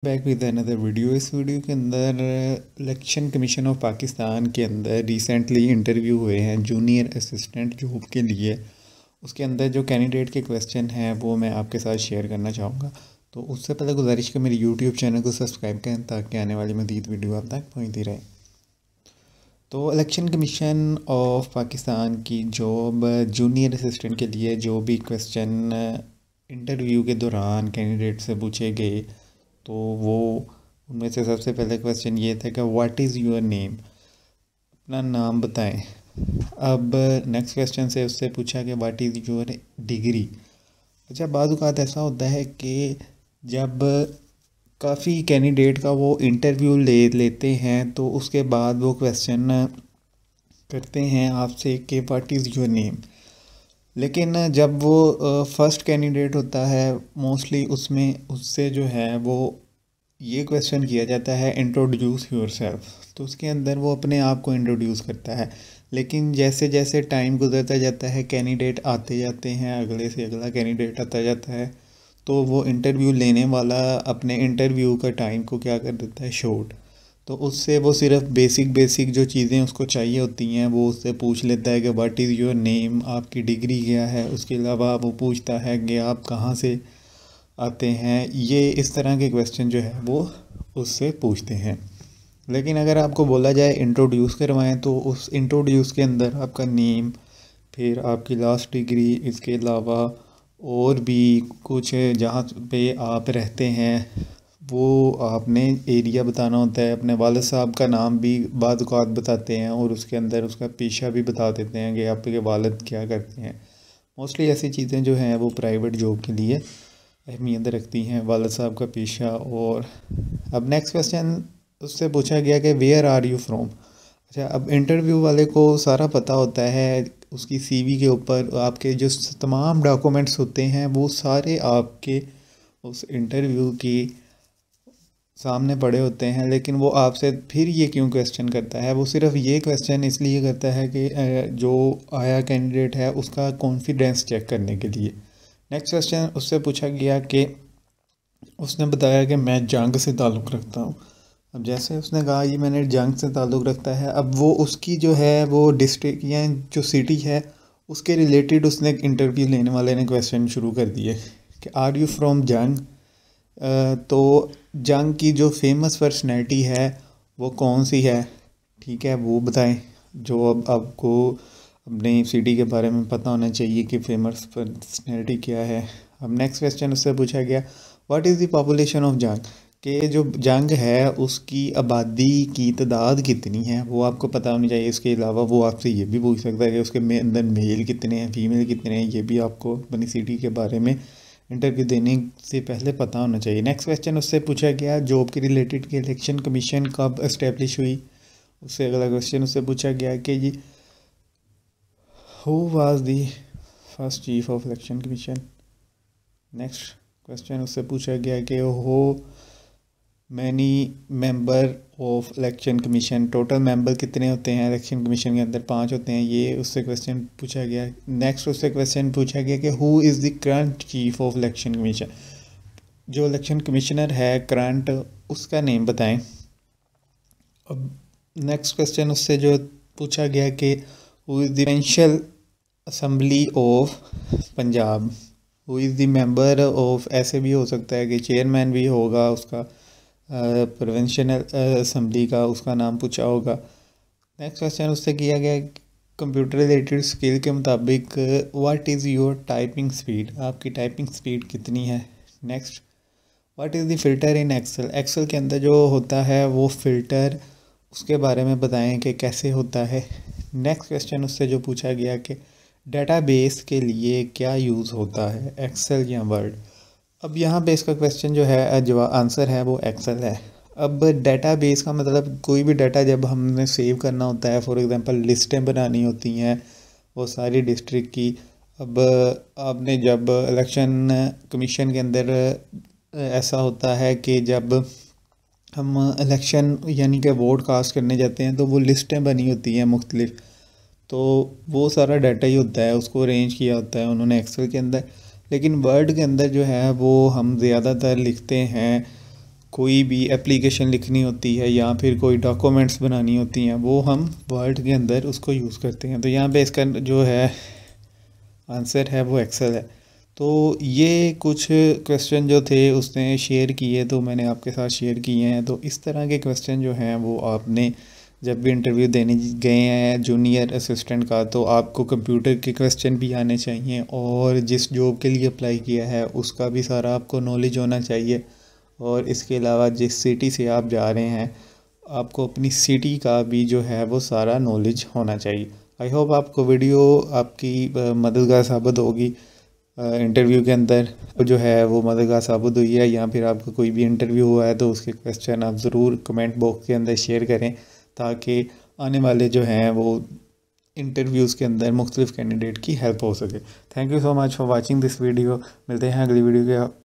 Back with another video. इस video के अंदर इलेक्शन कमीशन ऑफ पाकिस्तान के अंदर रिसेंटली इंटरव्यू हुए हैं जूनियर असिस्टेंट जॉब के लिए। उसके अंदर जो कैंडिडेट के क्वेश्चन हैं वो मैं आपके साथ शेयर करना चाहूँगा। तो उससे पहले गुजारिश कि मेरे यूट्यूब चैनल को सब्सक्राइब करें ताकि आने वाली मज़ीद वीडियो आप तक पहुँचती रहे। तो इलेक्शन कमीशन ऑफ पाकिस्तान की जॉब जूनियर असिस्टेंट के लिए जो भी क्वेश्चन इंटरव्यू के दौरान कैंडिडेट से पूछे गए तो वो उनमें से सबसे पहले क्वेश्चन ये था कि व्हाट इज़ योर नेम, अपना नाम बताएं। अब नेक्स्ट क्वेश्चन से उससे पूछा कि व्हाट इज़ योर डिग्री। अच्छा, बाज़ औक़ात ऐसा होता है कि जब काफ़ी कैंडिडेट का वो इंटरव्यू लेते हैं तो उसके बाद वो क्वेश्चन करते हैं आपसे कि व्हाट इज़ योर नेम। लेकिन जब वो फर्स्ट कैंडिडेट होता है मोस्टली उसमें उससे जो है वो ये क्वेश्चन किया जाता है इंट्रोड्यूस योरसेल्फ। तो उसके अंदर वो अपने आप को इंट्रोड्यूस करता है। लेकिन जैसे जैसे टाइम गुजरता जाता है कैंडिडेट आते जाते हैं, अगले से अगला कैंडिडेट आता जाता है, तो वो इंटरव्यू लेने वाला अपने इंटरव्यू का टाइम को क्या कर देता है, शॉर्ट। तो उससे वो सिर्फ बेसिक जो चीज़ें उसको चाहिए होती हैं वो उससे पूछ लेता है कि व्हाट इज़ योर नेम, आपकी डिग्री क्या है। उसके अलावा वो पूछता है कि आप कहाँ से आते हैं। ये इस तरह के क्वेश्चन जो है वो उससे पूछते हैं। लेकिन अगर आपको बोला जाए इंट्रोड्यूस करवाएं तो उस इंट्रोड्यूस के अंदर आपका नेम, फिर आपकी लास्ट डिग्री, इसके अलावा और भी कुछ जहाँ पे आप रहते हैं वो आपने एरिया बताना होता है। अपने वालिद साहब का नाम भी बाद औक़ात बताते हैं और उसके अंदर उसका पेशा भी बता देते हैं कि आपके वालिद क्या करते हैं। मोस्टली ऐसी चीज़ें जो हैं वो प्राइवेट जॉब के लिए अहमियत रखती हैं, वालिद साहब का पेशा। और अब नेक्स्ट क्वेश्चन उससे पूछा गया कि वेयर आर यू फ्रॉम। अच्छा, अब इंटरव्यू वाले को सारा पता होता है, उसकी सीवी के ऊपर आपके जो तमाम डॉक्यूमेंट्स होते हैं वो सारे आपके उस इंटरव्यू की सामने पड़े होते हैं। लेकिन वो आपसे फिर ये क्यों क्वेश्चन करता है? वो सिर्फ ये क्वेश्चन इसलिए करता है कि जो आया कैंडिडेट है उसका कॉन्फिडेंस चेक करने के लिए। नेक्स्ट क्वेश्चन उससे पूछा गया कि उसने बताया कि मैं जंग से ताल्लुक़ रखता हूँ। अब जैसे उसने कहा ये मैंने जंग से ताल्लुक़ रखता है, अब वो उसकी जो है वो डिस्ट्रिक्ट या जो सिटी है उसके रिलेटेड उसने इंटरव्यू लेने वाले ने क्वेश्चन शुरू कर दिए कि आर यू फ्रॉम जंग। तो जंग की जो फेमस पर्सनैलिटी है वो कौन सी है, ठीक है, वो बताएं। जो अब आपको अपनी सिटी के बारे में पता होना चाहिए कि फेमस पर्सनैलिटी क्या है। अब नेक्स्ट क्वेश्चन उससे पूछा गया what is the population of जंग, कि जो जंग है उसकी आबादी की तादाद कितनी है वो आपको पता होनी चाहिए। इसके अलावा वो आपसे ये भी पूछ सकता है कि उसके अंदर मेल कितने हैं, फीमेल कितने हैं। ये भी आपको अपनी सिटी के बारे में इंटरव्यू देने से पहले पता होना चाहिए। नेक्स्ट क्वेश्चन उससे पूछा गया जॉब के रिलेटेड कि इलेक्शन कमीशन कब इस्टेब्लिश हुई। उससे अगला क्वेश्चन उससे पूछा गया कि जी who was the first chief of election commission. Next question उससे पूछा गया कि how many member of election commission, total member कितने होते हैं इलेक्शन कमीशन के अंदर? 5 होते हैं। ये उससे क्वेश्चन पूछा गया। नेक्स्ट उससे क्वेश्चन पूछा गया कि who is the current chief of election commission, जो इलेक्शन कमिश्नर है करंट उसका नेम बताएं। अब नेक्स्ट क्वेश्चन उससे जो पूछा गया कि who is the presidential assembly of Punjab, who is the member of, ऐसे भी हो सकता है कि चेयरमैन भी होगा उसका प्रोविंशियल असम्बली का, उसका नाम पूछा होगा। नेक्स्ट क्वेश्चन उससे किया गया कंप्यूटर रिलेटेड स्किल के मुताबिक what is your typing speed, आपकी टाइपिंग स्पीड कितनी है। Next what is the filter in Excel, Excel के अंदर जो होता है वो फ़िल्टर उसके बारे में बताएं कि कैसे होता है। नेक्स्ट क्वेश्चन उससे जो पूछा गया कि डेटाबेस के लिए क्या यूज़ होता है, एक्सेल या वर्ड। अब यहाँ पे इसका क्वेश्चन जो है जो आंसर है वो एक्सेल है। अब डेटाबेस का मतलब कोई भी डाटा जब हमने सेव करना होता है, फॉर एग्जांपल लिस्टें बनानी होती हैं वो सारी डिस्ट्रिक्ट की। अब आपने जब इलेक्शन कमीशन के अंदर ऐसा होता है कि जब हम इलेक्शन यानी कि वोट कास्ट करने जाते हैं तो वो लिस्टें बनी होती हैं मुख्तलिफ, तो वो सारा डाटा ही होता है, उसको अरेंज किया होता है उन्होंने एक्सेल के अंदर। लेकिन वर्ड के अंदर जो है वो हम ज़्यादातर लिखते हैं कोई भी एप्लीकेशन लिखनी होती है या फिर कोई डॉक्यूमेंट्स बनानी होती हैं, वो हम वर्ड के अंदर उसको यूज़ करते हैं। तो यहाँ पे इसका जो है आंसर है वो एक्सेल है। तो ये कुछ क्वेश्चन जो थे उसने शेयर किए, तो मैंने आपके साथ शेयर किए हैं। तो इस तरह के क्वेश्चन जो हैं वो आपने जब भी इंटरव्यू देने गए हैं जूनियर असिस्टेंट का, तो आपको कंप्यूटर के क्वेश्चन भी आने चाहिए और जिस जॉब के लिए अप्लाई किया है उसका भी सारा आपको नॉलेज होना चाहिए। और इसके अलावा जिस सिटी से आप जा रहे हैं, आपको अपनी सिटी का भी जो है वो सारा नॉलेज होना चाहिए। आई होप आपको वीडियो आपकी मददगार साबित होगी। इंटरव्यू के अंदर जो है वो मददगार साबित हुई है, या फिर आपका कोई भी इंटरव्यू हुआ है तो उसके क्वेश्चन आप ज़रूर कमेंट बॉक्स के अंदर शेयर करें, ताकि आने वाले जो हैं वो इंटरव्यूज़ के अंदर मुख्तलिफ कैंडिडेट की हेल्प हो सके। Thank you so much for watching this video. मिलते हैं अगली वीडियो के